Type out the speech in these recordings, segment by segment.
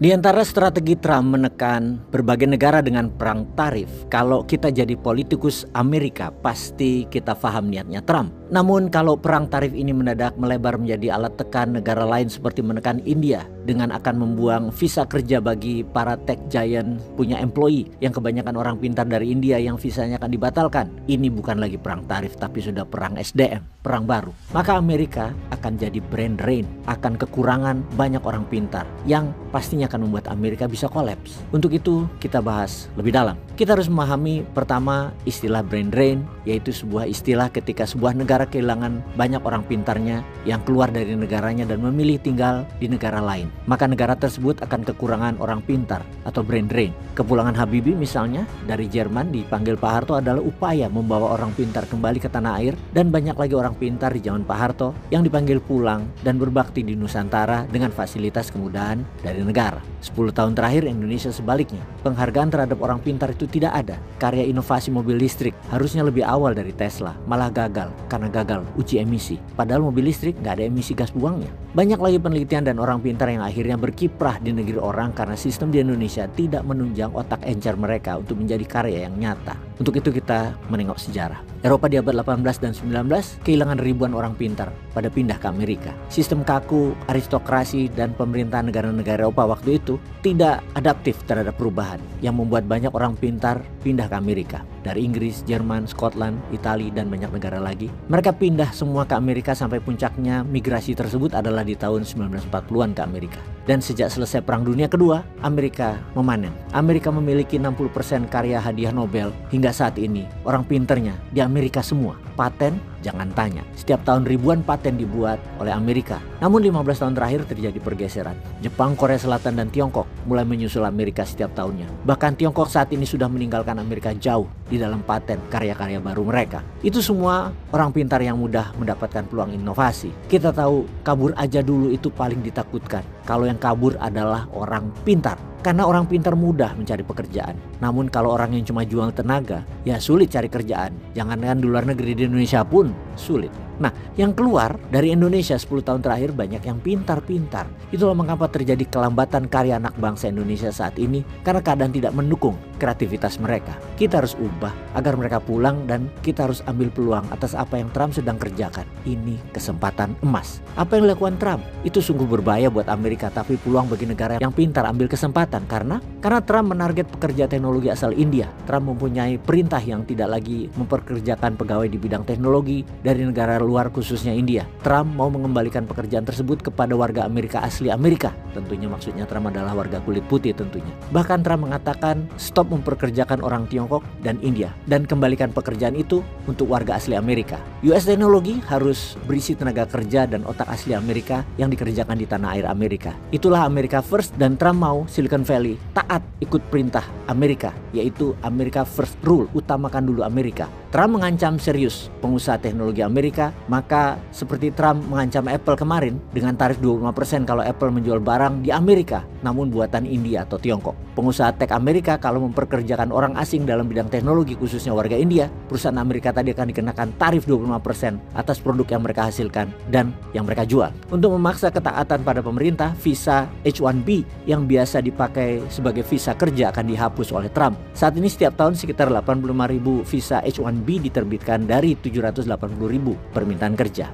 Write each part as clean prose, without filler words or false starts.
Di antara strategi Trump menekan berbagai negara dengan perang tarif, kalau kita jadi politikus Amerika, pasti kita paham niatnya Trump. Namun kalau perang tarif ini mendadak melebar menjadi alat tekan negara lain seperti menekan India dengan akan membuang visa kerja bagi para tech giant punya employee yang kebanyakan orang pintar dari India yang visanya akan dibatalkan. Ini bukan lagi perang tarif tapi sudah perang SDM, perang baru. Maka Amerika akan jadi brain drain, akan kekurangan banyak orang pintar yang pastinya akan membuat Amerika bisa kolaps. Untuk itu kita bahas lebih dalam. Kita harus memahami pertama istilah brain drain, yaitu sebuah istilah ketika sebuah negara kehilangan banyak orang pintarnya yang keluar dari negaranya dan memilih tinggal di negara lain. Maka negara tersebut akan kekurangan orang pintar atau brain drain. Kepulangan Habibie misalnya dari Jerman dipanggil Pak Harto adalah upaya membawa orang pintar kembali ke tanah air, dan banyak lagi orang pintar di zaman Pak Harto yang dipanggil pulang dan berbakti di Nusantara dengan fasilitas kemudahan dari negara. 10 tahun terakhir Indonesia sebaliknya. Penghargaan terhadap orang pintar itu tidak ada. Karya inovasi mobil listrik harusnya lebih awal dari Tesla, malah gagal karena gagal uji emisi. Padahal mobil listrik nggak ada emisi gas buangnya. Banyak lagi penelitian dan orang pintar yang akhirnya berkiprah di negeri orang karena sistem di Indonesia tidak menunjang otak encer mereka untuk menjadi karya yang nyata. Untuk itu kita menengok sejarah. Eropa di abad 18 dan 19 kehilangan ribuan orang pintar pada pindah ke Amerika. Sistem kaku, aristokrasi, dan pemerintahan negara-negara Eropa waktu itu tidak adaptif terhadap perubahan yang membuat banyak orang pintar pindah ke Amerika. Dari Inggris, Jerman, Scotland, Italia, dan banyak negara lagi. Mereka pindah semua ke Amerika sampai puncaknya migrasi tersebut adalah di tahun 1940-an ke Amerika. Dan sejak selesai Perang Dunia Kedua, Amerika memanen. Amerika memiliki 60% karya hadiah Nobel hingga saat ini. Orang pinternya di Amerika semua. Paten, jangan tanya. Setiap tahun ribuan paten dibuat oleh Amerika. Namun 15 tahun terakhir terjadi pergeseran. Jepang, Korea Selatan, dan Tiongkok mulai menyusul Amerika setiap tahunnya. Bahkan Tiongkok saat ini sudah meninggalkan Amerika jauh di dalam paten karya-karya baru mereka. Itu semua orang pintar yang mudah mendapatkan peluang inovasi. Kita tahu kabur aja dulu itu paling ditakutkan. Kalau yang kabur adalah orang pintar. Karena orang pintar mudah mencari pekerjaan. Namun kalau orang yang cuma jual tenaga, ya sulit cari kerjaan. Jangankan di luar negeri, di Indonesia pun sulit. Nah, yang keluar dari Indonesia 10 tahun terakhir banyak yang pintar-pintar. Itulah mengapa terjadi kelambatan karya anak bangsa Indonesia saat ini, karena keadaan tidak mendukung kreativitas mereka. Kita harus ubah agar mereka pulang, dan kita harus ambil peluang atas apa yang Trump sedang kerjakan. Ini kesempatan emas. Apa yang dilakukan Trump itu sungguh berbahaya buat Amerika, tapi peluang bagi negara yang pintar ambil kesempatan. Karena Trump menarget pekerja teknologi asal India. Trump mempunyai perintah yang tidak lagi memperkerjakan pegawai di bidang teknologi dari negara luar, khususnya India. Trump mau mengembalikan pekerjaan tersebut kepada warga Amerika asli Amerika. Tentunya maksudnya Trump adalah warga kulit putih tentunya. Bahkan Trump mengatakan stop memperkerjakan orang Tiongkok dan India dan kembalikan pekerjaan itu untuk warga asli Amerika. US teknologi harus berisi tenaga kerja dan otak asli Amerika yang dikerjakan di tanah air Amerika. Itulah America First, dan Trump mau Silicon Valley taat ikut perintah Amerika, yaitu America First Rule, utamakan dulu Amerika. Trump mengancam serius pengusaha teknologi Amerika, maka seperti Trump mengancam Apple kemarin dengan tarif 25% kalau Apple menjual barang di Amerika namun buatan India atau Tiongkok. Pengusaha tech Amerika kalau memperkerjakan orang asing dalam bidang teknologi, khususnya warga India, perusahaan Amerika tadi akan dikenakan tarif 25% atas produk yang mereka hasilkan dan yang mereka jual. Untuk memaksa ketaatan pada pemerintah, visa H-1B yang biasa dipakai sebagai visa kerja akan dihapus oleh Trump. Saat ini setiap tahun sekitar 85.000 visa H-1B diterbitkan dari 780.000 permintaan kerja.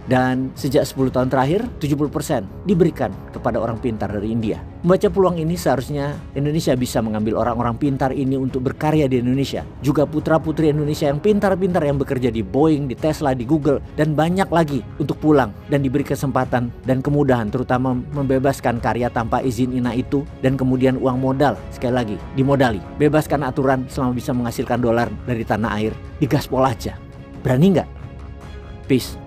Dan sejak 10 tahun terakhir, 70% diberikan kepada orang pintar dari India. Membaca peluang ini, seharusnya Indonesia bisa mengambil orang-orang pintar ini untuk berkarya di Indonesia. Juga putra-putri Indonesia yang pintar-pintar yang bekerja di Boeing, di Tesla, di Google, dan banyak lagi untuk pulang dan diberi kesempatan dan kemudahan, terutama membebaskan karya tanpa izin INA itu, dan kemudian uang modal, sekali lagi, dimodali. Bebaskan aturan selama bisa menghasilkan dolar dari tanah air, digaspol aja. Berani nggak? Peace.